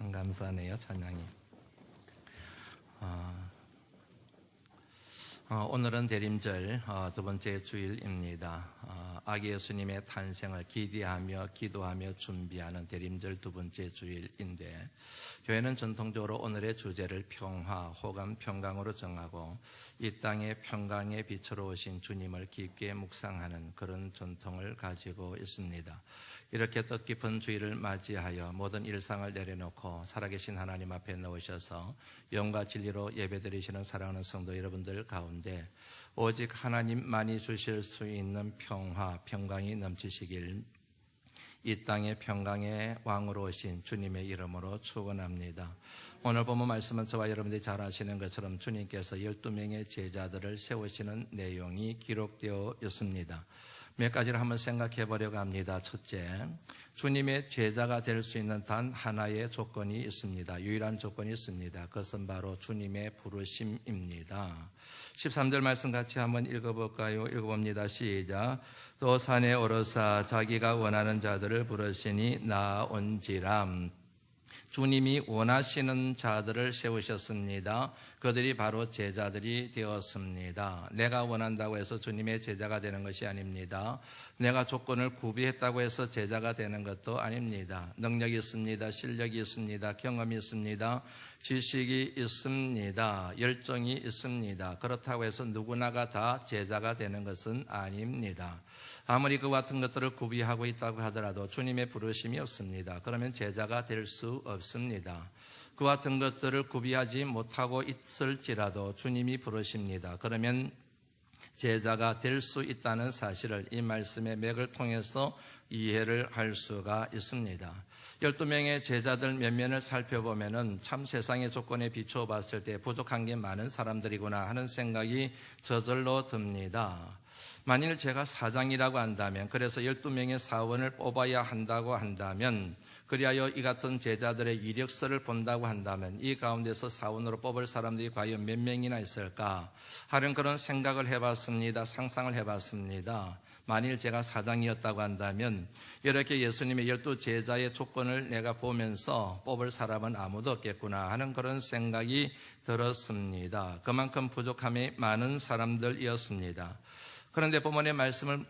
참 감사하네요, 찬양이. 오늘은 대림절 두 번째 주일입니다. 아기 예수님의 탄생을 기대하며 기도하며 준비하는 대림절 두 번째 주일인데, 교회는 전통적으로 오늘의 주제를 평화, 호감, 평강으로 정하고 이 땅의 평강의 빛으로 오신 주님을 깊게 묵상하는 그런 전통을 가지고 있습니다. 이렇게 뜻깊은 주일을 맞이하여 모든 일상을 내려놓고 살아계신 하나님 앞에 놓으셔서 영과 진리로 예배드리시는 사랑하는 성도 여러분들 가운데 오직 하나님만이 주실 수 있는 평화, 평강이 넘치시길 이 땅의 평강의 왕으로 오신 주님의 이름으로 축원합니다. 오늘 본문 말씀은 저와 여러분들이 잘 아시는 것처럼 주님께서 12명의 제자들을 세우시는 내용이 기록되어 있습니다. 몇 가지를 한번 생각해 보려고 합니다. 첫째, 주님의 제자가 될 수 있는 단 하나의 조건이 있습니다. 유일한 조건이 있습니다. 그것은 바로 주님의 부르심입니다. 13절 말씀 같이 한번 읽어볼까요? 읽어봅니다. 시작. 또 산에 오르사 자기가 원하는 자들을 부르시니 나온지라. 주님이 원하시는 자들을 세우셨습니다. 그들이 바로 제자들이 되었습니다. 내가 원한다고 해서 주님의 제자가 되는 것이 아닙니다. 내가 조건을 구비했다고 해서 제자가 되는 것도 아닙니다. 능력이 있습니다. 실력이 있습니다. 경험이 있습니다. 지식이 있습니다. 열정이 있습니다. 그렇다고 해서 누구나가 다 제자가 되는 것은 아닙니다. 아무리 그 같은 것들을 구비하고 있다고 하더라도 주님의 부르심이 없습니다. 그러면 제자가 될 수 없습니다. 그 같은 것들을 구비하지 못하고 있을지라도 주님이 부르십니다. 그러면 제자가 될 수 있다는 사실을 이 말씀의 맥을 통해서 이해를 할 수가 있습니다. 12명의 제자들 면면을 살펴보면은 참 세상의 조건에 비추어 봤을 때 부족한 게 많은 사람들이구나 하는 생각이 저절로 듭니다. 만일 제가 사장이라고 한다면, 그래서 12명의 사원을 뽑아야 한다고 한다면, 그리하여 이 같은 제자들의 이력서를 본다고 한다면 이 가운데서 사원으로 뽑을 사람들이 과연 몇 명이나 있을까 하는 그런 생각을 해봤습니다. 상상을 해봤습니다. 만일 제가 사장이었다고 한다면 이렇게 예수님의 12제자의 조건을 내가 보면서 뽑을 사람은 아무도 없겠구나 하는 그런 생각이 들었습니다. 그만큼 부족함이 많은 사람들이었습니다. 그런데 본문의 말씀을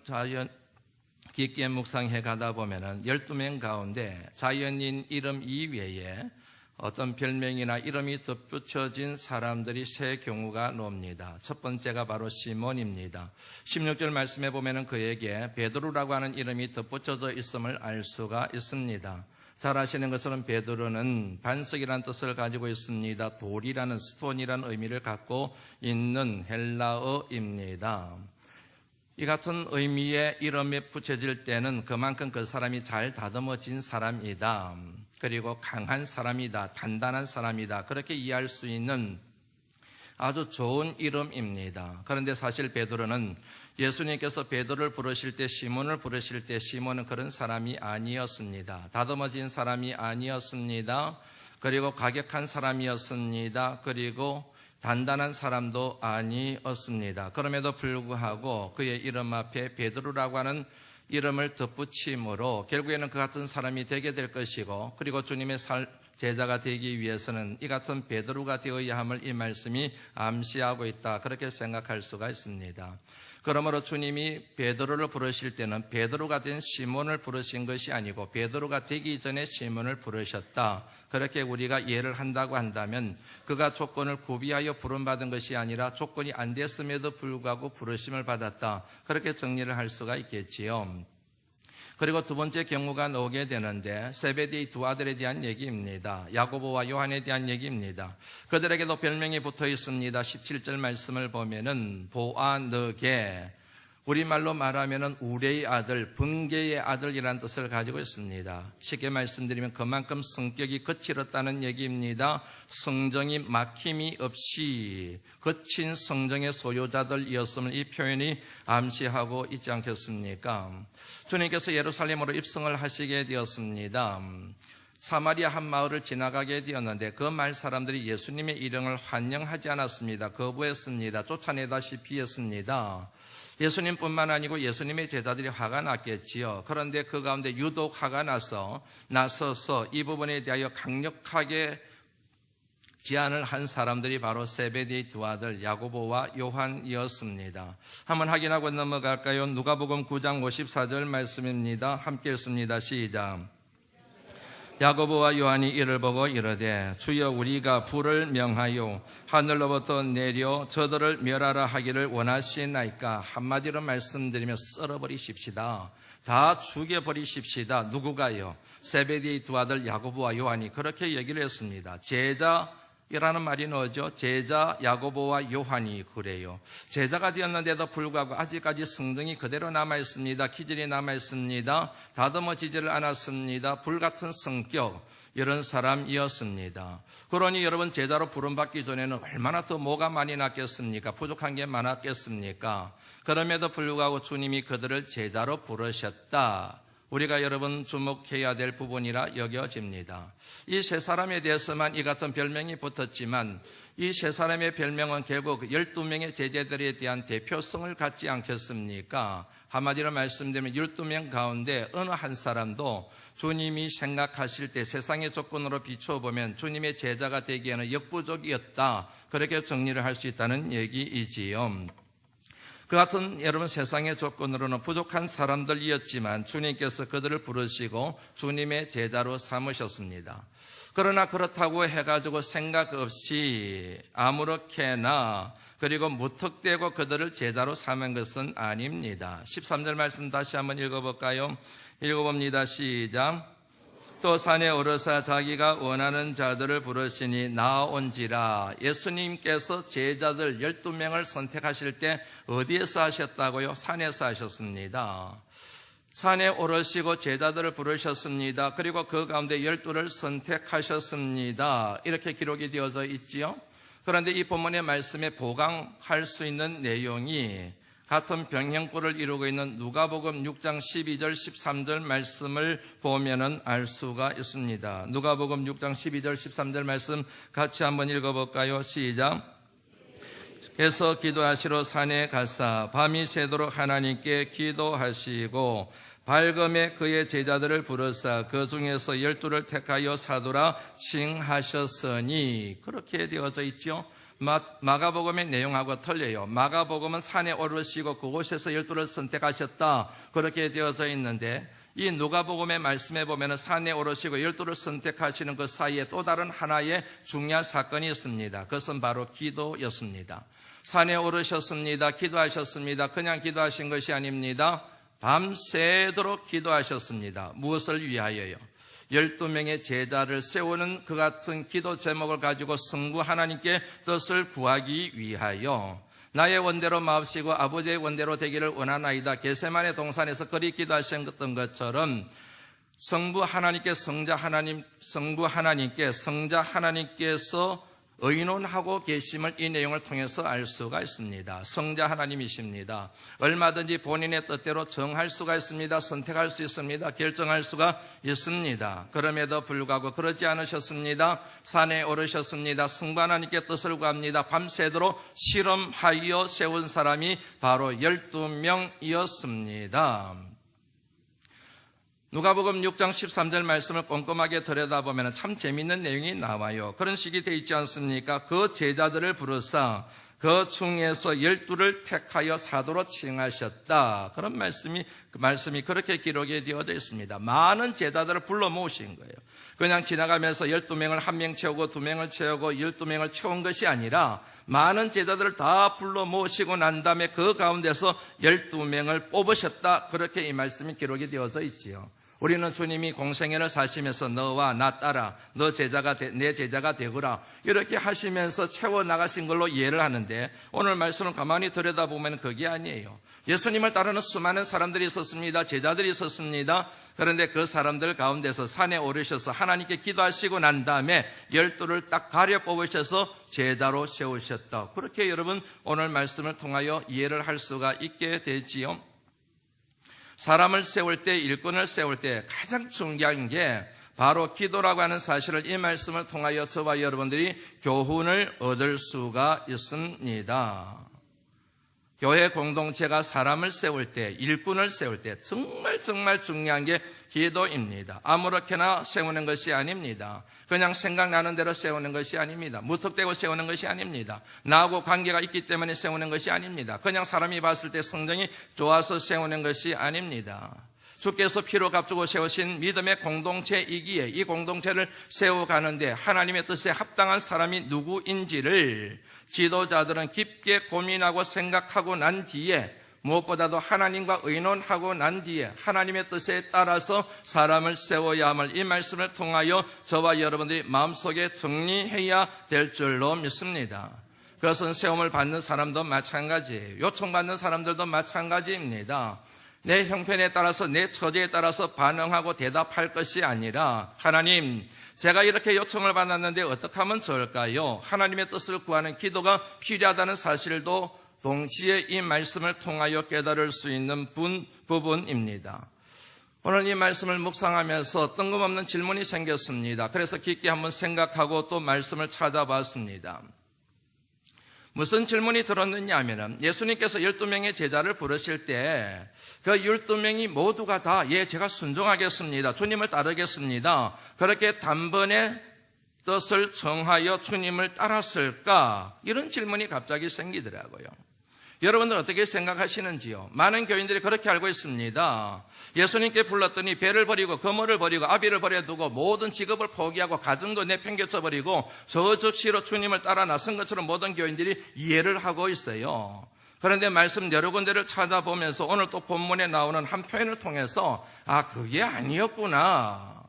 깊게 묵상해 가다 보면은 12명 가운데 자연인 이름 이외에 어떤 별명이나 이름이 덧붙여진 사람들이 세 경우가 나옵니다. 첫 번째가 바로 시몬입니다. 16절 말씀에 보면은 그에게 베드로라고 하는 이름이 덧붙여져 있음을 알 수가 있습니다. 잘 아시는 것처럼 베드로는 반석이라는 뜻을 가지고 있습니다. 돌이라는, 스톤이라는 의미를 갖고 있는 헬라어입니다. 이 같은 의미의 이름이 붙여질 때는 그만큼 그 사람이 잘 다듬어진 사람이다. 그리고 강한 사람이다. 단단한 사람이다. 그렇게 이해할 수 있는 아주 좋은 이름입니다. 그런데 사실 베드로는 예수님께서 베드로를 부르실 때, 시몬을 부르실 때 시몬은 그런 사람이 아니었습니다. 다듬어진 사람이 아니었습니다. 그리고 가격한 사람이었습니다. 그리고 단단한 사람도 아니었습니다. 그럼에도 불구하고 그의 이름 앞에 베드로라고 하는 이름을 덧붙임으로 결국에는 그 같은 사람이 되게 될 것이고, 그리고 주님의 제자가 되기 위해서는 이 같은 베드로가 되어야 함을 이 말씀이 암시하고 있다. 그렇게 생각할 수가 있습니다. 그러므로 주님이 베드로를 부르실 때는 베드로가 된 시몬을 부르신 것이 아니고 베드로가 되기 전에 시몬을 부르셨다. 그렇게 우리가 이해를 한다고 한다면 그가 조건을 구비하여 부름받은 것이 아니라 조건이 안 됐음에도 불구하고 부르심을 받았다. 그렇게 정리를 할 수가 있겠지요. 그리고 두 번째 경우가 나오게 되는데 세베데의 두 아들에 대한 얘기입니다. 야고보와 요한에 대한 얘기입니다. 그들에게도 별명이 붙어 있습니다. 17절 말씀을 보면은 보아너게, 우리말로 말하면은 우레의 아들, 번개의 아들이라는 뜻을 가지고 있습니다. 쉽게 말씀드리면 그만큼 성격이 거칠었다는 얘기입니다. 성정이 막힘이 없이 거친 성정의 소유자들이었음을 이 표현이 암시하고 있지 않겠습니까? 주님께서 예루살렘으로 입성을 하시게 되었습니다. 사마리아 한 마을을 지나가게 되었는데 그 마을 사람들이 예수님의 이름을 환영하지 않았습니다. 거부했습니다. 쫓아내다시피 했습니다. 예수님뿐만 아니고 예수님의 제자들이 화가 났겠지요. 그런데 그 가운데 유독 화가 나서서 이 부분에 대하여 강력하게 제안을 한 사람들이 바로 세베데의 두 아들 야고보와 요한이었습니다. 한번 확인하고 넘어갈까요? 누가복음 9장 54절 말씀입니다. 함께 읽습니다. 시작. 야고보와 요한이 이를 보고 이르되 주여 우리가 불을 명하여 하늘로부터 내려 저들을 멸하라 하기를 원하시나이까. 한마디로 말씀드리며 썰어버리십시다. 다 죽여버리십시다. 누구가요? 세베데의 두 아들 야고보와 요한이 그렇게 얘기를 했습니다. 제자라는 말이 뭐죠? 제자 야고보와 요한이 그래요. 제자가 되었는데도 불구하고 아직까지 성등이 그대로 남아있습니다. 기질이 남아있습니다. 다듬어지지를 않았습니다. 불같은 성격, 이런 사람이었습니다. 그러니 여러분, 제자로 부름받기 전에는 얼마나 더 뭐가 많이 났겠습니까? 부족한 게 많았겠습니까? 그럼에도 불구하고 주님이 그들을 제자로 부르셨다. 우리가 여러분 주목해야 될 부분이라 여겨집니다. 이 세 사람에 대해서만 이 같은 별명이 붙었지만 이 세 사람의 별명은 결국 12명의 제자들에 대한 대표성을 갖지 않겠습니까? 한마디로 말씀드리면 12명 가운데 어느 한 사람도 주님이 생각하실 때 세상의 조건으로 비춰보면 주님의 제자가 되기에는 역부족이었다. 그렇게 정리를 할 수 있다는 얘기이지요. 그 같은 여러분 세상의 조건으로는 부족한 사람들이었지만 주님께서 그들을 부르시고 주님의 제자로 삼으셨습니다. 그러나 그렇다고 해가지고 생각 없이 아무렇게나 그리고 무턱대고 그들을 제자로 삼은 것은 아닙니다. 13절 말씀 다시 한번 읽어볼까요? 읽어봅니다. 시작. 또 산에 오르사 자기가 원하는 자들을 부르시니 나온지라. 예수님께서 제자들 12명을 선택하실 때 어디에서 하셨다고요? 산에서 하셨습니다. 산에 오르시고 제자들을 부르셨습니다. 그리고 그 가운데 12를 선택하셨습니다. 이렇게 기록이 되어져 있지요. 그런데 이 본문의 말씀에 보강할 수 있는 내용이 같은 병행구를 이루고 있는 누가복음 6장 12절 13절 말씀을 보면은 알 수가 있습니다. 누가복음 6장 12절 13절 말씀 같이 한번 읽어볼까요? 시작. 그래서 기도하시러 산에 가사 밤이 새도록 하나님께 기도하시고 밝음에 그의 제자들을 부르사 그 중에서 12를 택하여 사도라 칭하셨으니. 그렇게 되어져 있죠. 마가복음의 내용하고 틀려요. 마가복음은 산에 오르시고 그곳에서 12를 선택하셨다. 그렇게 되어져 있는데 이 누가복음의 말씀에 보면 산에 오르시고 12를 선택하시는 그 사이에 또 다른 하나의 중요한 사건이 있습니다. 그것은 바로 기도였습니다. 산에 오르셨습니다. 기도하셨습니다. 그냥 기도하신 것이 아닙니다. 밤새도록 기도하셨습니다. 무엇을 위하여요? 12명의 제자를 세우는 그 같은 기도 제목을 가지고 성부 하나님께 뜻을 구하기 위하여 나의 원대로 마옵시고 아버지의 원대로 되기를 원하나이다. 겟세마네 동산에서 그리 기도하셨던 것처럼 성부 하나님께 성자 하나님께서 의논하고 계심을 이 내용을 통해서 알 수가 있습니다. 성자 하나님이십니다. 얼마든지 본인의 뜻대로 정할 수가 있습니다. 선택할 수 있습니다. 결정할 수가 있습니다. 그럼에도 불구하고 그러지 않으셨습니다. 산에 오르셨습니다. 성부 하나님께 뜻을 구합니다. 밤새도록 실험하여 세운 사람이 바로 12명이었습니다. 누가복음 6장 13절 말씀을 꼼꼼하게 들여다보면 참 재미있는 내용이 나와요. 그런 식이 되어 있지 않습니까? 그 제자들을 부르사 그 중에서 12를 택하여 사도로 칭하셨다. 그런 말씀이 그렇게 기록이 되어져 있습니다. 많은 제자들을 불러 모으신 거예요. 그냥 지나가면서 12명을 1명 채우고 2명을 채우고 12명을 채운 것이 아니라 많은 제자들을 다 불러 모으시고 난 다음에 그 가운데서 12명을 뽑으셨다. 그렇게 이 말씀이 기록이 되어져 있지요. 우리는 주님이 공생애를 사시면서 너와 나 따라 내 제자가 되거라 이렇게 하시면서 채워나가신 걸로 이해를 하는데 오늘 말씀을 가만히 들여다보면 그게 아니에요. 예수님을 따르는 수많은 사람들이 있었습니다. 제자들이 있었습니다. 그런데 그 사람들 가운데서 산에 오르셔서 하나님께 기도하시고 난 다음에 12를 딱 가려 뽑으셔서 제자로 세우셨다. 그렇게 여러분 오늘 말씀을 통하여 이해를 할 수가 있게 되지요. 사람을 세울 때, 일꾼을 세울 때 가장 중요한 게 바로 기도라고 하는 사실을 이 말씀을 통하여 저와 여러분들이 교훈을 얻을 수가 있습니다. 교회 공동체가 사람을 세울 때, 일꾼을 세울 때 정말 중요한 게 기도입니다. 아무렇게나 세우는 것이 아닙니다. 그냥 생각나는 대로 세우는 것이 아닙니다. 무턱대고 세우는 것이 아닙니다. 나하고 관계가 있기 때문에 세우는 것이 아닙니다. 그냥 사람이 봤을 때 성정이 좋아서 세우는 것이 아닙니다. 주께서 피로 값주고 세우신 믿음의 공동체이기에 이 공동체를 세워가는데 하나님의 뜻에 합당한 사람이 누구인지를 지도자들은 깊게 고민하고 생각하고 난 뒤에, 무엇보다도 하나님과 의논하고 난 뒤에 하나님의 뜻에 따라서 사람을 세워야 함을 이 말씀을 통하여 저와 여러분들이 마음속에 정리해야 될 줄로 믿습니다. 그것은 세움을 받는 사람도 마찬가지예요. 요청받는 사람들도 마찬가지입니다. 내 형편에 따라서, 내 처지에 따라서 반응하고 대답할 것이 아니라, 하나님, 제가 이렇게 요청을 받았는데 어떻게 하면 좋을까요? 하나님의 뜻을 구하는 기도가 필요하다는 사실도 동시에 이 말씀을 통하여 깨달을 수 있는 부분입니다. 오늘 이 말씀을 묵상하면서 뜬금없는 질문이 생겼습니다. 그래서 깊게 한번 생각하고 또 말씀을 찾아봤습니다. 무슨 질문이 들었느냐 하면, 예수님께서 12명의 제자를 부르실 때 그 12명이 모두가 다 제가 순종하겠습니다, 주님을 따르겠습니다, 그렇게 단번에 뜻을 정하여 주님을 따랐을까? 이런 질문이 갑자기 생기더라고요. 여러분들 어떻게 생각하시는지요? 많은 교인들이 그렇게 알고 있습니다. 예수님께 불렀더니 배를 버리고 그물을 버리고 아비를 버려두고 모든 직업을 포기하고 가정도 내팽개쳐 버리고 저 즉시로 주님을 따라 나선 것처럼 모든 교인들이 이해를 하고 있어요. 그런데 말씀 여러 군데를 찾아보면서 오늘 또 본문에 나오는 한 표현을 통해서 그게 아니었구나,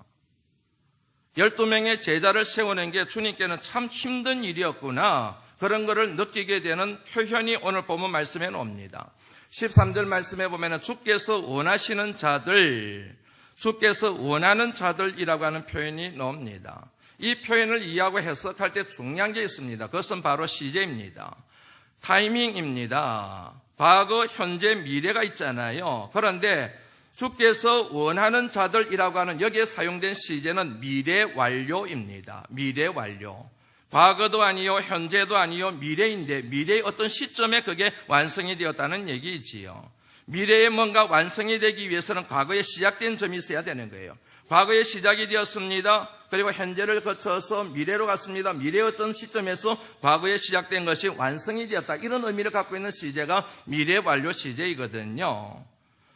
12명의 제자를 세우는 게 주님께는 참 힘든 일이었구나, 그런 것을 느끼게 되는 표현이 오늘 본문 말씀에 나옵니다. 13절 말씀에 보면 주께서 원하시는 자들, 주께서 원하는 자들이라고 하는 표현이 나옵니다. 이 표현을 이해하고 해석할 때 중요한 게 있습니다. 그것은 바로 시제입니다. 타이밍입니다. 과거, 현재, 미래가 있잖아요. 그런데 주께서 원하는 자들이라고 하는 여기에 사용된 시제는 미래 완료입니다. 미래 완료. 과거도 아니요, 현재도 아니요, 미래인데 미래의 어떤 시점에 그게 완성이 되었다는 얘기이지요. 미래에 뭔가 완성이 되기 위해서는 과거에 시작된 점이 있어야 되는 거예요. 과거에 시작이 되었습니다. 그리고 현재를 거쳐서 미래로 갔습니다. 미래의 어떤 시점에서 과거에 시작된 것이 완성이 되었다, 이런 의미를 갖고 있는 시제가 미래 완료 시제이거든요.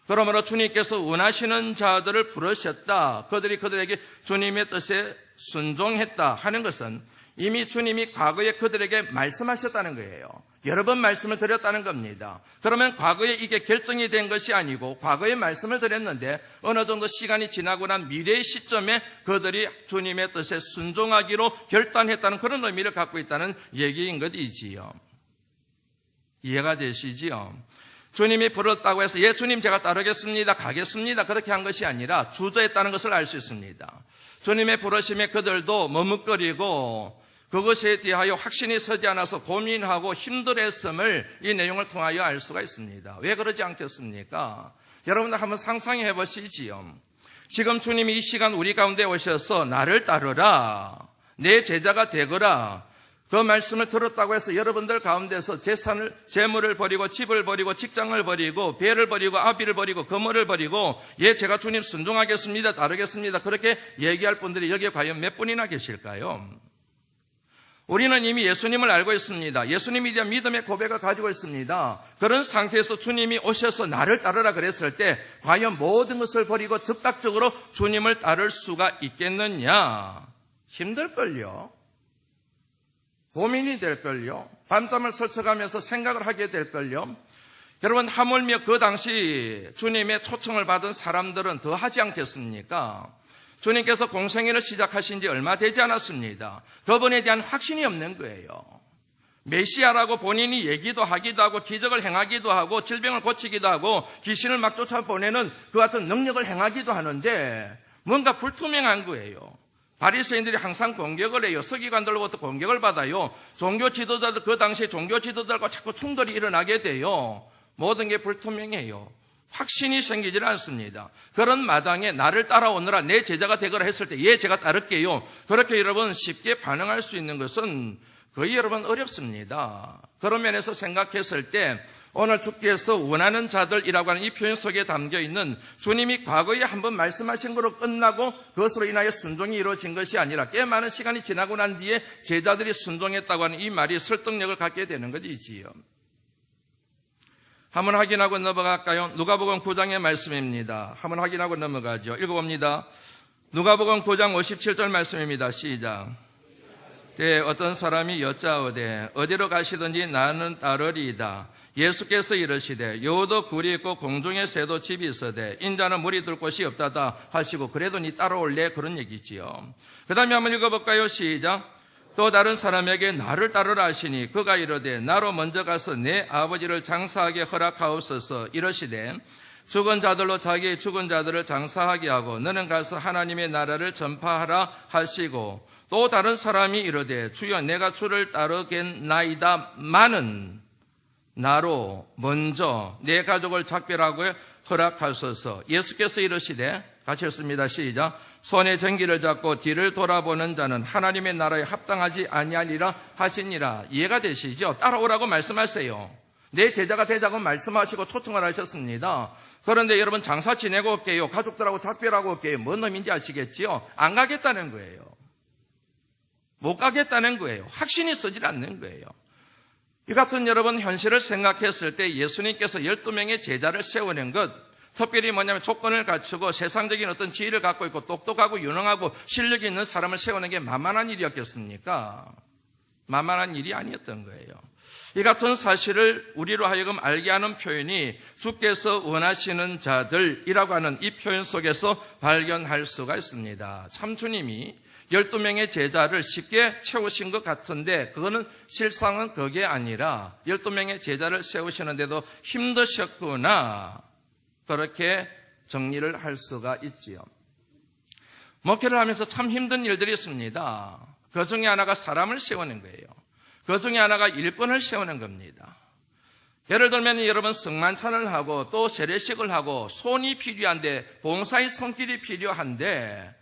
그러므로 주님께서 원하시는 자들을 부르셨다, 그들에게 주님의 뜻에 순종했다 하는 것은 이미 주님이 과거에 그들에게 말씀하셨다는 거예요. 여러 번 말씀을 드렸다는 겁니다. 그러면 과거에 이게 결정이 된 것이 아니고 과거에 말씀을 드렸는데 어느 정도 시간이 지나고 난 미래의 시점에 그들이 주님의 뜻에 순종하기로 결단했다는 그런 의미를 갖고 있다는 얘기인 것이지요. 이해가 되시지요? 주님이 부르셨다고 해서 주님 제가 따르겠습니다, 가겠습니다, 그렇게 한 것이 아니라 주저했다는 것을 알 수 있습니다. 주님의 부르심에 그들도 머뭇거리고 그것에 대하여 확신이 서지 않아서 고민하고 힘들었음을 이 내용을 통하여 알 수가 있습니다. 왜 그러지 않겠습니까? 여러분들 한번 상상해 보시지요. 지금 주님이 이 시간 우리 가운데 오셔서 나를 따르라, 내 제자가 되거라, 그 말씀을 들었다고 해서 여러분들 가운데서 재물을 버리고 집을 버리고 직장을 버리고 배를 버리고 아비를 버리고 거물을 버리고 제가 주님 순종하겠습니다, 따르겠습니다, 그렇게 얘기할 분들이 여기에 과연 몇 분이나 계실까요? 우리는 이미 예수님을 알고 있습니다. 예수님에 대한 믿음의 고백을 가지고 있습니다. 그런 상태에서 주님이 오셔서 나를 따르라 그랬을 때 과연 모든 것을 버리고 즉각적으로 주님을 따를 수가 있겠느냐? 힘들걸요. 고민이 될걸요. 밤잠을 설쳐가면서 생각을 하게 될걸요. 여러분, 하물며 그 당시 주님의 초청을 받은 사람들은 더 하지 않겠습니까? 주님께서 공생애를 시작하신 지 얼마 되지 않았습니다. 그분에 대한 확신이 없는 거예요. 메시아라고 본인이 얘기도 하기도 하고 기적을 행하기도 하고 질병을 고치기도 하고 귀신을 막 쫓아보내는 그 같은 능력을 행하기도 하는데 뭔가 불투명한 거예요. 바리새인들이 항상 공격을 해요. 서기관들로부터 공격을 받아요. 종교 지도자들, 그 당시에 종교 지도자들과 자꾸 충돌이 일어나게 돼요. 모든 게 불투명해요. 확신이 생기질 않습니다. 그런 마당에 나를 따라오느라 내 제자가 되거라 했을 때 제가 따를게요, 그렇게 여러분 쉽게 반응할 수 있는 것은 거의 여러분 어렵습니다. 그런 면에서 생각했을 때 오늘 주께서 원하는 자들이라고 하는 이 표현 속에 담겨있는 주님이 과거에 한번 말씀하신 거로 끝나고 그것으로 인하여 순종이 이루어진 것이 아니라 꽤 많은 시간이 지나고 난 뒤에 제자들이 순종했다고 하는 이 말이 설득력을 갖게 되는 것이지요. 한번 확인하고 넘어갈까요? 누가복음 9장의 말씀입니다. 한번 확인하고 넘어가죠. 읽어봅니다. 누가복음 9장 57절 말씀입니다. 시작. 때 어떤 사람이 여짜오되 어디로 가시든지 나는 따르리이다. 예수께서 이르시되 여우도 굴이 있고 공중의 새도 집이 있으되 인자는 물이 들 곳이 없다다 하시고 그래도 니 따라올래? 그런 얘기지요. 그 다음에 한번 읽어볼까요? 시작. 또 다른 사람에게 나를 따르라 하시니 그가 이르되 나로 먼저 가서 내 아버지를 장사하게 허락하옵소서. 이르시되 죽은 자들로 자기의 죽은 자들을 장사하게 하고 너는 가서 하나님의 나라를 전파하라 하시고 또 다른 사람이 이르되 주여 내가 주를 따르겠나이다마는 나로 먼저 내 가족을 작별하고 허락하소서. 예수께서 이르시되 같이 읽습니다. 시작. 손에 전기를 잡고 뒤를 돌아보는 자는 하나님의 나라에 합당하지 아니하리라 하시니라. 이해가 되시죠? 따라오라고 말씀하세요. 내 제자가 되자고 말씀하시고 초청을 하셨습니다. 그런데 여러분 장사 지내고 올게요. 가족들하고 작별하고 올게요. 뭔 의미인지 아시겠지요? 안 가겠다는 거예요. 못 가겠다는 거예요. 확신이 서질 않는 거예요. 이 같은 여러분 현실을 생각했을 때 예수님께서 12명의 제자를 세우는 것, 특별히 뭐냐면 조건을 갖추고 세상적인 어떤 지위를 갖고 있고 똑똑하고 유능하고 실력이 있는 사람을 세우는 게 만만한 일이었겠습니까? 만만한 일이 아니었던 거예요. 이 같은 사실을 우리로 하여금 알게 하는 표현이 주께서 원하시는 자들이라고 하는 이 표현 속에서 발견할 수가 있습니다. 참 주님이 12명의 제자를 쉽게 채우신 것 같은데 그거는 실상은 그게 아니라 12명의 제자를 세우시는데도 힘드셨구나. 그렇게 정리를 할 수가 있지요. 목회를 하면서 참 힘든 일들이 있습니다. 그 중에 하나가 사람을 세우는 거예요. 그 중에 하나가 일꾼을 세우는 겁니다. 예를 들면 여러분 성만찬을 하고 또 세례식을 하고 손이 필요한데 봉사의 손길이 필요한데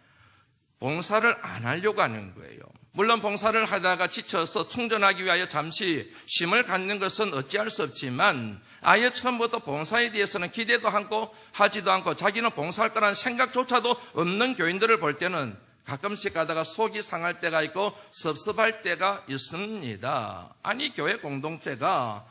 봉사를 안 하려고 하는 거예요. 물론 봉사를 하다가 지쳐서 충전하기 위하여 잠시 쉼을 갖는 것은 어찌할 수 없지만 아예 처음부터 봉사에 대해서는 기대도 않고 하지도 않고 자기는 봉사할 거라는 생각조차도 없는 교인들을 볼 때는 가끔씩 가다가 속이 상할 때가 있고 섭섭할 때가 있습니다. 아니 교회 공동체가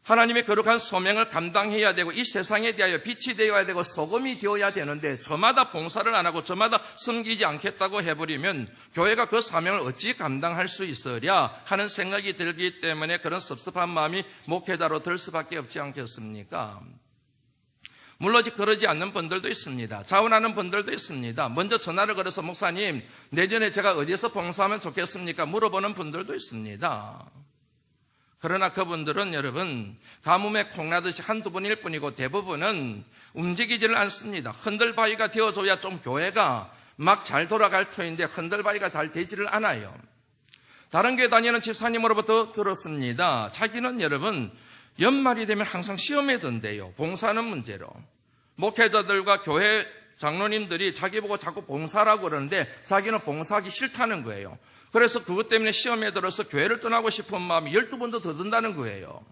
하나님의 거룩한 소명을 감당해야 되고 이 세상에 대하여 빛이 되어야 되고 소금이 되어야 되는데 저마다 봉사를 안 하고 저마다 섬기지 않겠다고 해버리면 교회가 그 사명을 어찌 감당할 수 있으랴 하는 생각이 들기 때문에 그런 섭섭한 마음이 목회자로 들 수밖에 없지 않겠습니까? 물론 그러지 않는 분들도 있습니다. 자원하는 분들도 있습니다. 먼저 전화를 걸어서 목사님 내년에 제가 어디서 봉사하면 좋겠습니까? 물어보는 분들도 있습니다. 그러나 그분들은 여러분 가뭄에 콩나듯이 한두 분일 뿐이고 대부분은 움직이지를 않습니다. 흔들바위가 되어줘야 좀 교회가 막 잘 돌아갈 터인데 흔들바위가 잘 되지를 않아요. 다른 교회 다니는 집사님으로부터 들었습니다. 자기는 여러분 연말이 되면 항상 시험에 든대요. 봉사하는 문제로. 목회자들과 교회 장로님들이 자기 보고 자꾸 봉사라고 그러는데 자기는 봉사하기 싫다는 거예요. 그래서 그것 때문에 시험에 들어서 교회를 떠나고 싶은 마음이 12번도 더 든다는 거예요.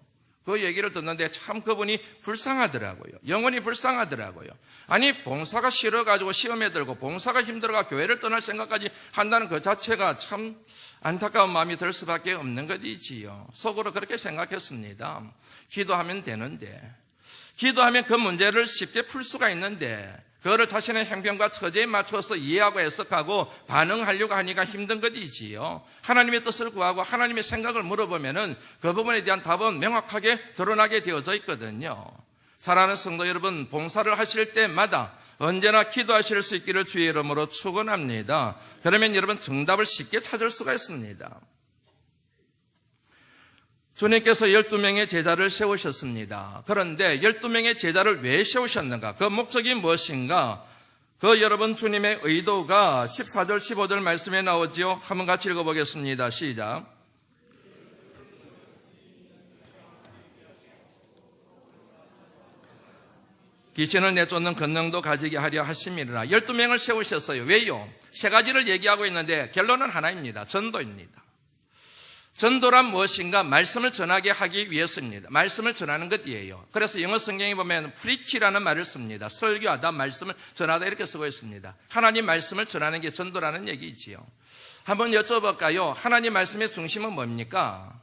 그 얘기를 듣는데 참 그분이 불쌍하더라고요. 영원히 불쌍하더라고요. 아니 봉사가 싫어가지고 시험에 들고 봉사가 힘들어가 교회를 떠날 생각까지 한다는 그 자체가 참 안타까운 마음이 들 수밖에 없는 것이지요. 속으로 그렇게 생각했습니다. 기도하면 되는데 기도하면 그 문제를 쉽게 풀 수가 있는데 그거를 자신의 형편과 처지에 맞춰서 이해하고 해석하고 반응하려고 하니까 힘든 것이지요. 하나님의 뜻을 구하고 하나님의 생각을 물어보면은 그 부분에 대한 답은 명확하게 드러나게 되어져 있거든요. 사랑하는 성도 여러분, 봉사를 하실 때마다 언제나 기도하실 수 있기를 주의 이름으로 축원합니다. 그러면 여러분 정답을 쉽게 찾을 수가 있습니다. 주님께서 12명의 제자를 세우셨습니다. 그런데 12명의 제자를 왜 세우셨는가? 그 목적이 무엇인가? 그 여러분 주님의 의도가 14절 15절 말씀에 나오지요. 한번 같이 읽어보겠습니다. 시작. 귀신을 내쫓는 권능도 가지게 하려 하심이라. 12명을 세우셨어요. 왜요? 세 가지를 얘기하고 있는데 결론은 하나입니다. 전도입니다. 전도란 무엇인가? 말씀을 전하게 하기 위해서입니다. 말씀을 전하는 것이에요. 그래서 영어 성경에 보면 preach라는 말을 씁니다. 설교하다, 말씀을 전하다 이렇게 쓰고 있습니다. 하나님 말씀을 전하는 게 전도라는 얘기지요. 한번 여쭤볼까요? 하나님 말씀의 중심은 뭡니까?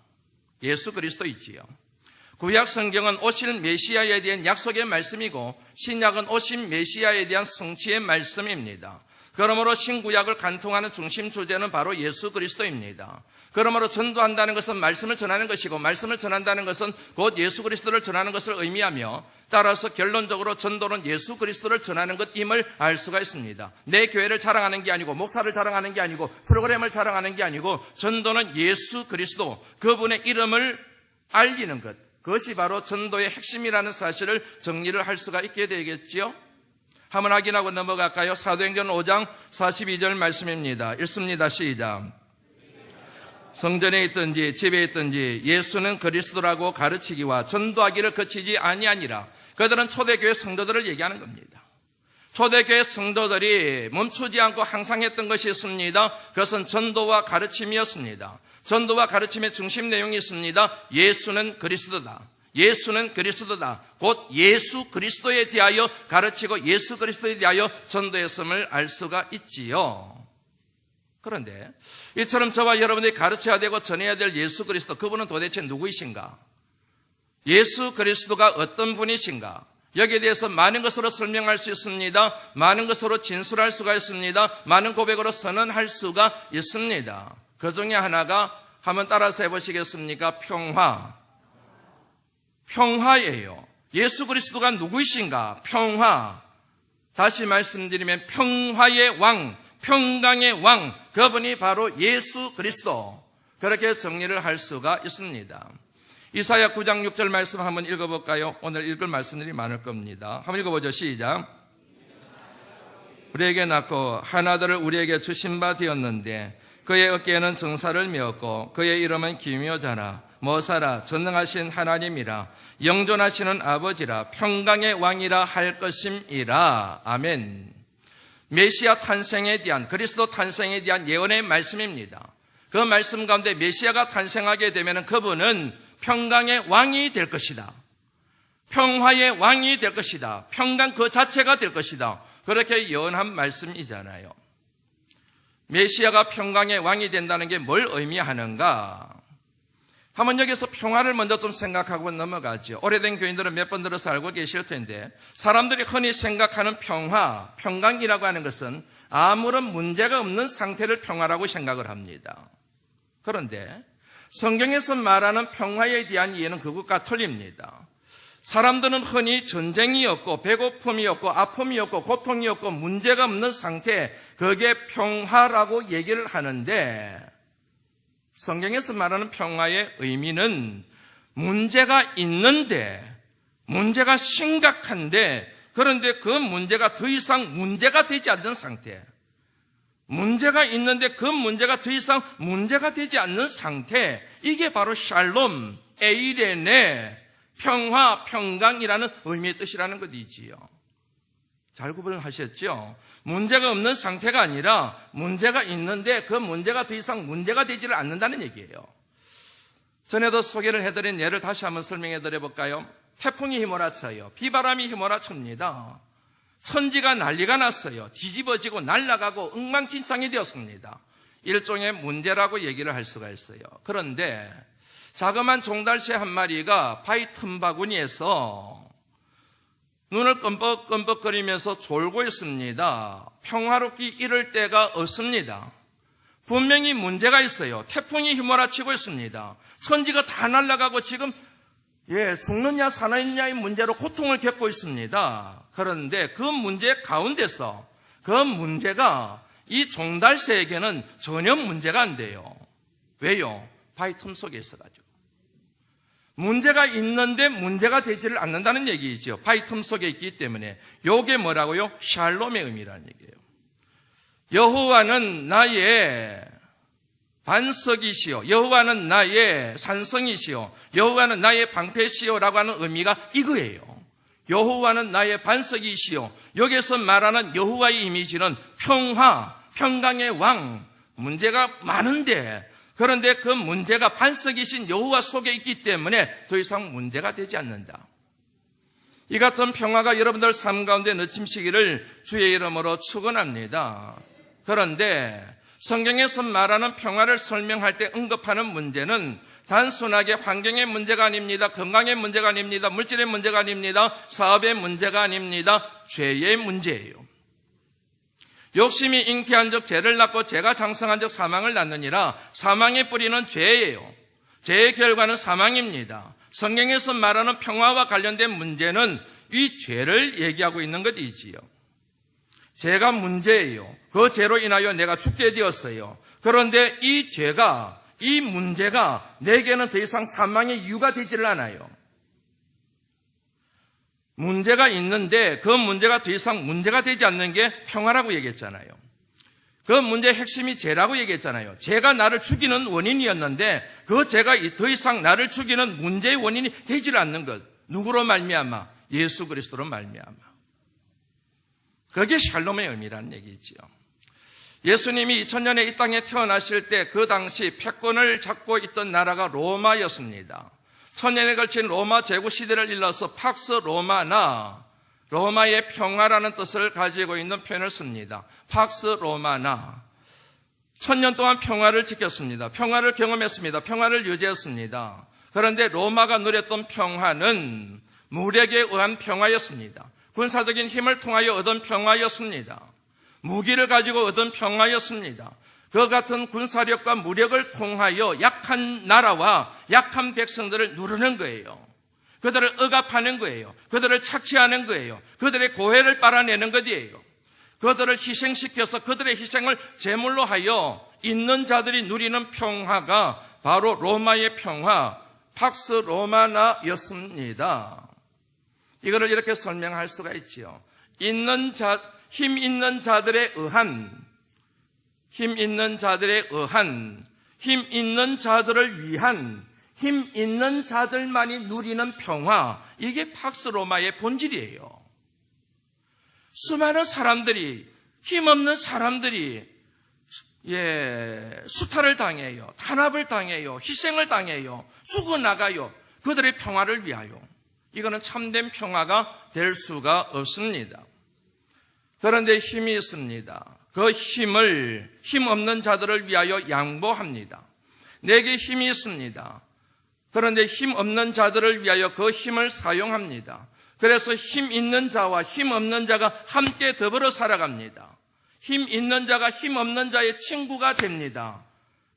예수 그리스도이지요. 구약 성경은 오실 메시아에 대한 약속의 말씀이고 신약은 오신 메시아에 대한 성취의 말씀입니다. 그러므로 신구약을 간통하는 중심 주제는 바로 예수 그리스도입니다. 그러므로 전도한다는 것은 말씀을 전하는 것이고 말씀을 전한다는 것은 곧 예수 그리스도를 전하는 것을 의미하며 따라서 결론적으로 전도는 예수 그리스도를 전하는 것임을 알 수가 있습니다. 내 교회를 자랑하는 게 아니고 목사를 자랑하는 게 아니고 프로그램을 자랑하는 게 아니고 전도는 예수 그리스도 그분의 이름을 알리는 것, 그것이 바로 전도의 핵심이라는 사실을 정리를 할 수가 있게 되겠지요. 한번 확인하고 넘어갈까요? 사도행전 5장 42절 말씀입니다. 읽습니다. 시작. 성전에 있든지 집에 있든지 예수는 그리스도라고 가르치기와 전도하기를 그치지 아니하니라. 그들은 초대교회 성도들을 얘기하는 겁니다. 초대교회 성도들이 멈추지 않고 항상 했던 것이 있습니다. 그것은 전도와 가르침이었습니다. 전도와 가르침의 중심 내용이 있습니다. 예수는 그리스도다. 예수는 그리스도다. 곧 예수 그리스도에 대하여 가르치고 예수 그리스도에 대하여 전도했음을 알 수가 있지요. 그런데 이처럼 저와 여러분들이 가르쳐야 되고 전해야 될 예수 그리스도, 그분은 도대체 누구이신가? 예수 그리스도가 어떤 분이신가? 여기에 대해서 많은 것으로 설명할 수 있습니다. 많은 것으로 진술할 수가 있습니다. 많은 고백으로 선언할 수가 있습니다. 그 중에 하나가 한번 따라서 해보시겠습니까? 평화예요. 예수 그리스도가 누구이신가? 평화. 다시 말씀드리면 평화의 왕, 평강의 왕, 그분이 바로 예수 그리스도. 그렇게 정리를 할 수가 있습니다. 이사야 9장 6절 말씀 한번 읽어볼까요? 오늘 읽을 말씀들이 많을 겁니다. 한번 읽어보죠. 시작. 우리에게 낳고 한 아들을 우리에게 주신 바 되었는데 그의 어깨에는 정사를 메었고 그의 이름은 기묘자라 모사라 전능하신 하나님이라 영존하시는 아버지라 평강의 왕이라 할 것임이라. 아멘. 메시아 탄생에 대한, 그리스도 탄생에 대한 예언의 말씀입니다. 그 말씀 가운데 메시아가 탄생하게 되면 그분은 평강의 왕이 될 것이다. 평화의 왕이 될 것이다. 평강 그 자체가 될 것이다. 그렇게 예언한 말씀이잖아요. 메시아가 평강의 왕이 된다는 게 뭘 의미하는가? 한번 여기서 평화를 먼저 좀 생각하고 넘어가죠. 오래된 교인들은 몇 번 들어서 알고 계실 텐데 사람들이 흔히 생각하는 평화, 평강이라고 하는 것은 아무런 문제가 없는 상태를 평화라고 생각을 합니다. 그런데 성경에서 말하는 평화에 대한 이해는 그것과 틀립니다. 사람들은 흔히 전쟁이 없고 배고픔이 없고 아픔이 없고 고통이 없고 문제가 없는 상태, 그게 평화라고 얘기를 하는데 성경에서 말하는 평화의 의미는 문제가 있는데, 문제가 심각한데, 그런데 그 문제가 더 이상 문제가 되지 않는 상태, 문제가 있는데 그 문제가 더 이상 문제가 되지 않는 상태, 이게 바로 샬롬, 에이레네, 평화, 평강이라는 의미의 뜻이라는 것이지요. 잘 구분을 하셨죠? 문제가 없는 상태가 아니라 문제가 있는데 그 문제가 더 이상 문제가 되지를 않는다는 얘기예요. 전에도 소개를 해드린 예를 다시 한번 설명해 드려볼까요? 태풍이 휘몰아쳐요. 비바람이 휘몰아칩니다. 천지가 난리가 났어요. 뒤집어지고 날아가고 엉망진창이 되었습니다. 일종의 문제라고 얘기를 할 수가 있어요. 그런데 자그마한 종달새 한 마리가 바위 틈바구니에서 눈을 끔뻑끔뻑거리면서 졸고 있습니다. 평화롭게 이럴 때가 없습니다. 분명히 문제가 있어요. 태풍이 휘몰아치고 있습니다. 천지가 다 날아가고 지금 죽느냐 사느냐의 문제로 고통을 겪고 있습니다. 그런데 그 문제 가운데서 그 문제가 이 종달새에게는 전혀 문제가 안 돼요. 왜요? 바위 틈 속에 있어가지고. 문제가 있는데 문제가 되지를 않는다는 얘기이죠. 바위 틈 속에 있기 때문에. 이게 뭐라고요? 샬롬의 의미라는 얘기예요. 여호와는 나의 반석이시요, 여호와는 나의 산성이시요, 여호와는 나의 방패시요라고 하는 의미가 이거예요. 여호와는 나의 반석이시요. 여기서 말하는 여호와의 이미지는 평화, 평강의 왕. 문제가 많은데 그런데 그 문제가 반석이신 여호와 속에 있기 때문에 더 이상 문제가 되지 않는다. 이 같은 평화가 여러분들 삶 가운데 느침시기를 주의 이름으로 축원합니다. 그런데 성경에서 말하는 평화를 설명할 때 언급하는 문제는 단순하게 환경의 문제가 아닙니다. 건강의 문제가 아닙니다. 물질의 문제가 아닙니다. 사업의 문제가 아닙니다. 죄의 문제예요. 욕심이 잉태한 적 죄를 낳고 죄가 장성한 적 사망을 낳느니라. 사망의 뿌리는 죄예요. 죄의 결과는 사망입니다. 성경에서 말하는 평화와 관련된 문제는 이 죄를 얘기하고 있는 것이지요. 죄가 문제예요. 그 죄로 인하여 내가 죽게 되었어요. 그런데 이 죄가, 이 문제가 내게는 더 이상 사망의 이유가 되지를 않아요. 문제가 있는데 그 문제가 더 이상 문제가 되지 않는 게 평화라고 얘기했잖아요. 그 문제의 핵심이 죄라고 얘기했잖아요. 죄가 나를 죽이는 원인이었는데 그 죄가 더 이상 나를 죽이는 문제의 원인이 되지를 않는 것. 누구로 말미암아? 예수 그리스도로 말미암아. 그게 샬롬의 의미라는 얘기지요. 예수님이 2000년에 이 땅에 태어나실 때 그 당시 패권을 잡고 있던 나라가 로마였습니다. 1000년에 걸친 로마 제국 시대를 일러서 팍스 로마나, 로마의 평화라는 뜻을 가지고 있는 표현을 씁니다. 팍스 로마나. 1000년 동안 평화를 지켰습니다. 평화를 경험했습니다. 평화를 유지했습니다. 그런데 로마가 누렸던 평화는 무력에 의한 평화였습니다. 군사적인 힘을 통하여 얻은 평화였습니다. 무기를 가지고 얻은 평화였습니다. 그 같은 군사력과 무력을 통하여 약한 나라와 약한 백성들을 누르는 거예요. 그들을 억압하는 거예요. 그들을 착취하는 거예요. 그들의 고해를 빨아내는 것이에요. 그들을 희생시켜서 그들의 희생을 제물로 하여 있는 자들이 누리는 평화가 바로 로마의 평화, 팍스 로마나였습니다. 이거를 이렇게 설명할 수가 있지요. 힘 있는 자들에 의한, 힘 있는 자들을 위한, 힘 있는 자들만이 누리는 평화, 이게 팍스 로마의 본질이에요. 수많은 사람들이, 힘없는 사람들이 수탈을 당해요. 탄압을 당해요. 희생을 당해요. 죽어나가요. 그들의 평화를 위하여. 이거는 참된 평화가 될 수가 없습니다. 그런데 힘이 있습니다. 그 힘을 힘없는 자들을 위하여 양보합니다. 내게 힘이 있습니다. 그런데 힘없는 자들을 위하여 그 힘을 사용합니다. 그래서 힘 있는 자와 힘 없는 자가 함께 더불어 살아갑니다. 힘 있는 자가 힘 없는 자의 친구가 됩니다.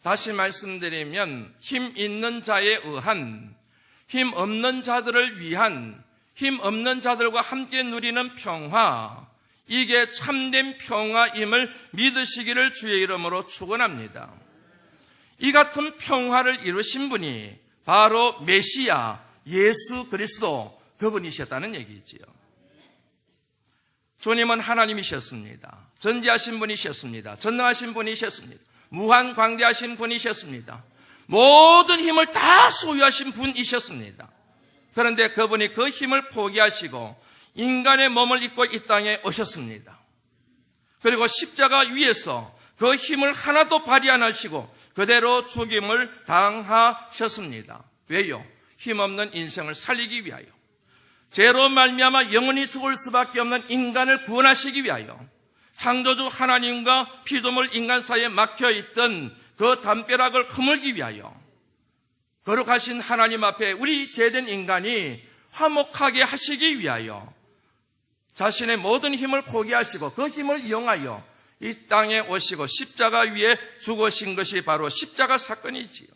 다시 말씀드리면 힘 있는 자에 의한, 힘 없는 자들을 위한, 힘 없는 자들과 함께 누리는 평화, 이게 참된 평화임을 믿으시기를 주의 이름으로 축원합니다. 이 같은 평화를 이루신 분이 바로 메시아 예수 그리스도 그분이셨다는 얘기지요. 주님은 하나님이셨습니다. 전지하신 분이셨습니다. 전능하신 분이셨습니다. 무한 광대하신 분이셨습니다. 모든 힘을 다 소유하신 분이셨습니다. 그런데 그분이 그 힘을 포기하시고 인간의 몸을 입고 이 땅에 오셨습니다. 그리고 십자가 위에서 그 힘을 하나도 발휘 안 하시고 그대로 죽임을 당하셨습니다. 왜요? 힘없는 인생을 살리기 위하여, 죄로 말미암아 영원히 죽을 수밖에 없는 인간을 구원하시기 위하여, 창조주 하나님과 피조물 인간 사이에 막혀있던 그 담벼락을 허물기 위하여, 거룩하신 하나님 앞에 우리 죄된 인간이 화목하게 하시기 위하여 자신의 모든 힘을 포기하시고 그 힘을 이용하여 이 땅에 오시고 십자가 위에 죽으신 것이 바로 십자가 사건이지요.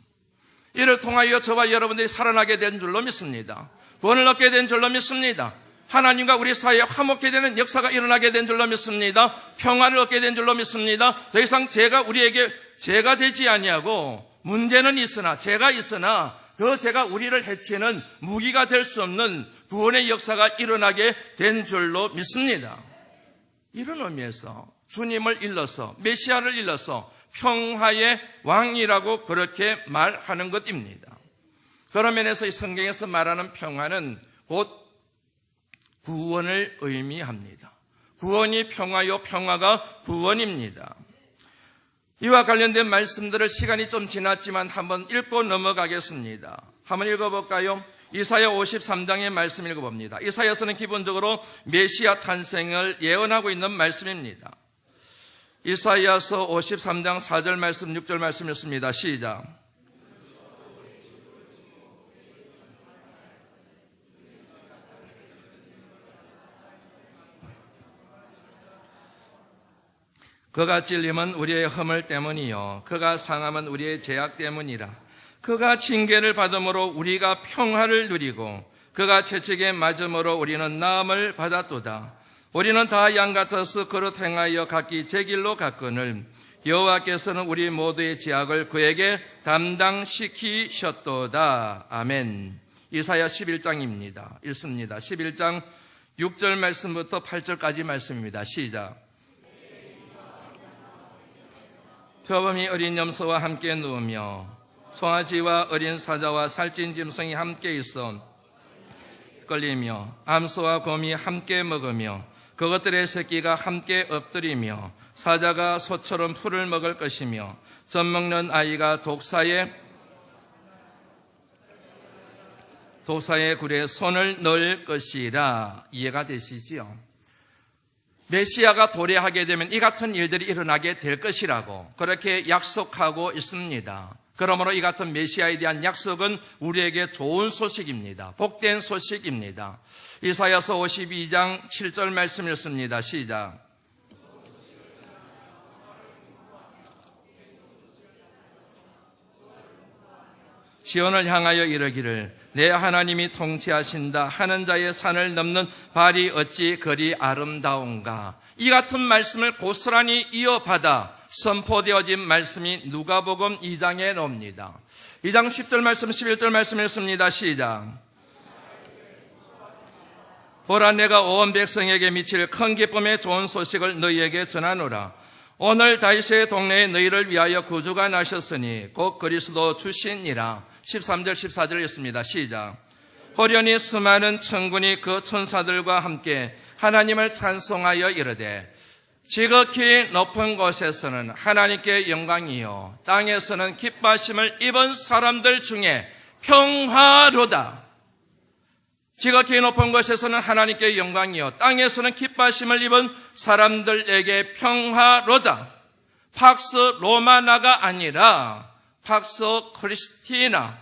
이를 통하여 저와 여러분들이 살아나게 된 줄로 믿습니다. 구원을 얻게 된 줄로 믿습니다. 하나님과 우리 사이에 화목해 되는 역사가 일어나게 된 줄로 믿습니다. 평화를 얻게 된 줄로 믿습니다. 더 이상 죄가 우리에게 죄가 되지 아니하고, 문제는 있으나, 죄가 있으나 그 죄가 우리를 해치는 무기가 될 수 없는 구원의 역사가 일어나게 된 줄로 믿습니다. 이런 의미에서 주님을 일러서, 메시아를 일러서 평화의 왕이라고 그렇게 말하는 것입니다. 그런 면에서 이 성경에서 말하는 평화는 곧 구원을 의미합니다. 구원이 평화요, 평화가 구원입니다. 이와 관련된 말씀들을 시간이 좀 지났지만 한번 읽고 넘어가겠습니다. 한번 읽어볼까요? 이사야 53장의 말씀 읽어봅니다. 이사야서는 기본적으로 메시아 탄생을 예언하고 있는 말씀입니다. 이사야서 53장 4절 말씀, 6절 말씀 읽습니다. 시작. 그가 찔림은 우리의 허물 때문이요 그가 상함은 우리의 죄악 때문이라. 그가 징계를 받음으로 우리가 평화를 누리고 그가 채찍에 맞음으로 우리는 나음을 받았도다. 우리는 다 양 같아서 그릇 행하여 각기 제 길로 갔거늘 여호와께서는 우리 모두의 죄악을 그에게 담당시키셨도다. 아멘. 이사야 11장입니다. 읽습니다. 11장 6절 말씀부터 8절까지 말씀입니다. 시작. 표범이 어린 염소와 함께 누우며 송아지와 어린 사자와 살찐 짐승이 함께 있어 끌리며 암소와 곰이 함께 먹으며 그것들의 새끼가 함께 엎드리며 사자가 소처럼 풀을 먹을 것이며 젖 먹는 아이가 독사의 굴에 손을 넣을 것이라. 이해가 되시지요? 메시아가 도래하게 되면 이 같은 일들이 일어나게 될 것이라고 그렇게 약속하고 있습니다. 그러므로 이 같은 메시아에 대한 약속은 우리에게 좋은 소식입니다. 복된 소식입니다. 이사야서 52장 7절 말씀 읽습니다. 시작. 시온을 향하여 이르기를 내 하나님이 통치하신다 하는 자의 산을 넘는 발이 어찌 그리 아름다운가. 이 같은 말씀을 고스란히 이어받아 선포되어진 말씀이 누가복음 2장에 나옵니다. 2장 10절 말씀 11절 말씀 읽습니다. 시작. 보라 내가 온 백성에게 미칠 큰 기쁨의 좋은 소식을 너희에게 전하노라. 오늘 다윗의 동네에 너희를 위하여 구주가 나셨으니 곧 그리스도 주시니라. 13절 14절 읽습니다. 시작. 호련히 수많은 천군이 그 천사들과 함께 하나님을 찬송하여 이르되 지극히 높은 곳에서는 하나님께 영광이요 땅에서는 기뻐하심을 입은 사람들 중에 평화로다. 지극히 높은 곳에서는 하나님께 영광이요 땅에서는 기뻐하심을 입은 사람들에게 평화로다. 팍스 로마나가 아니라 팍스 크리스티나,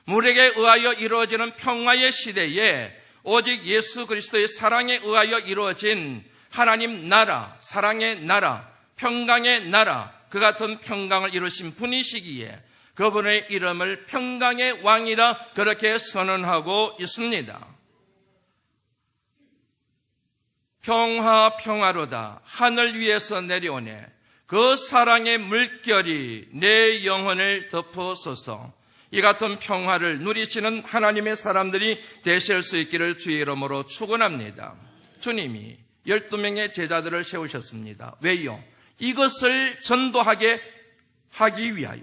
물에게 의하여 이루어지는 평화의 시대에 오직 예수 그리스도의 사랑에 의하여 이루어진 하나님 나라, 사랑의 나라, 평강의 나라, 그 같은 평강을 이루신 분이시기에 그분의 이름을 평강의 왕이라 그렇게 선언하고 있습니다. 평화로다. 하늘 위에서 내려오네. 그 사랑의 물결이 내 영혼을 덮어서서 이 같은 평화를 누리시는 하나님의 사람들이 되실 수 있기를 주의 이름으로 축원합니다. 주님이 12명의 제자들을 세우셨습니다. 왜요? 이것을 전도하게 하기 위하여,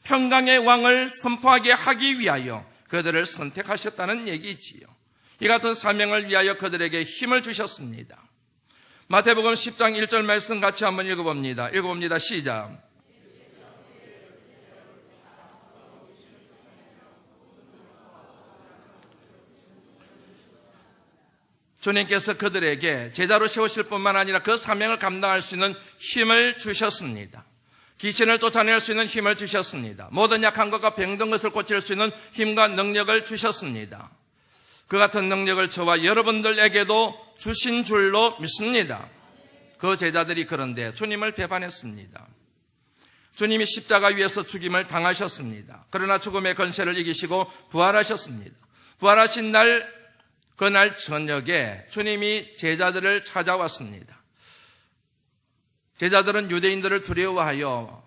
평강의 왕을 선포하게 하기 위하여 그들을 선택하셨다는 얘기지요. 이 같은 사명을 위하여 그들에게 힘을 주셨습니다. 마태복음 10장 1절 말씀 같이 한번 읽어봅니다. 시작. 주님께서 그들에게 제자로 세우실 뿐만 아니라 그 사명을 감당할 수 있는 힘을 주셨습니다. 귀신을 쫓아낼 수 있는 힘을 주셨습니다. 모든 약한 것과 병든 것을 고칠 수 있는 힘과 능력을 주셨습니다. 그 같은 능력을 저와 여러분들에게도 주신 줄로 믿습니다. 그 제자들이 그런데 주님을 배반했습니다. 주님이 십자가 위에서 죽임을 당하셨습니다. 그러나 죽음의 권세를 이기시고 부활하셨습니다. 부활하신 그날 저녁에 주님이 제자들을 찾아왔습니다. 제자들은 유대인들을 두려워하여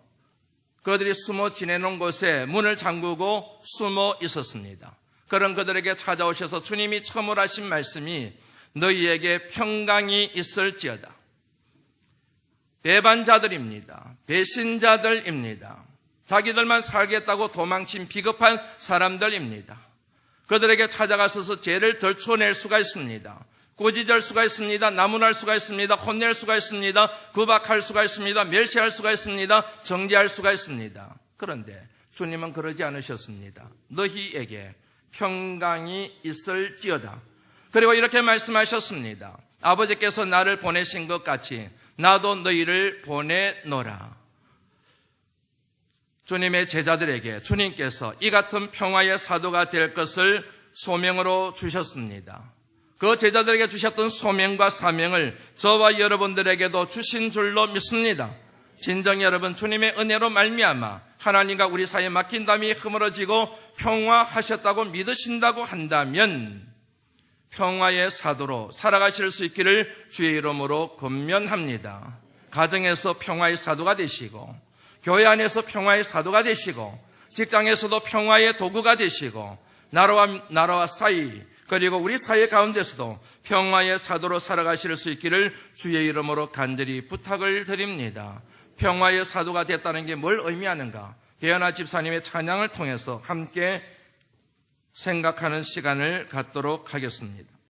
그들이 숨어 지내는 곳에 문을 잠그고 숨어 있었습니다. 그런 그들에게 찾아오셔서 주님이 처음으로 하신 말씀이 너희에게 평강이 있을지어다. 배반자들입니다. 배신자들입니다. 자기들만 살겠다고 도망친 비겁한 사람들입니다. 그들에게 찾아가서서 죄를 덜쳐낼 수가 있습니다. 꾸짖을 수가 있습니다. 나무랄 수가 있습니다. 혼낼 수가 있습니다. 구박할 수가 있습니다. 멸시할 수가 있습니다. 정죄할 수가 있습니다. 그런데 주님은 그러지 않으셨습니다. 너희에게 평강이 있을지어다. 그리고 이렇게 말씀하셨습니다. 아버지께서 나를 보내신 것 같이 나도 너희를 보내노라. 주님의 제자들에게 주님께서 이 같은 평화의 사도가 될 것을 소명으로 주셨습니다. 그 제자들에게 주셨던 소명과 사명을 저와 여러분들에게도 주신 줄로 믿습니다. 진정 여러분, 주님의 은혜로 말미암아 하나님과 우리 사이에 막힌 담이 허물어지고 평화하셨다고 믿으신다고 한다면 평화의 사도로 살아가실 수 있기를 주의 이름으로 권면합니다. 가정에서 평화의 사도가 되시고, 교회 안에서 평화의 사도가 되시고, 직장에서도 평화의 도구가 되시고, 나라와 사이, 그리고 우리 사회 가운데서도 평화의 사도로 살아가실 수 있기를 주의 이름으로 간절히 부탁을 드립니다. 평화의 사도가 됐다는 게 뭘 의미하는가? 예언아 집사님의 찬양을 통해서 함께 생각하는 시간을 갖도록 하겠습니다.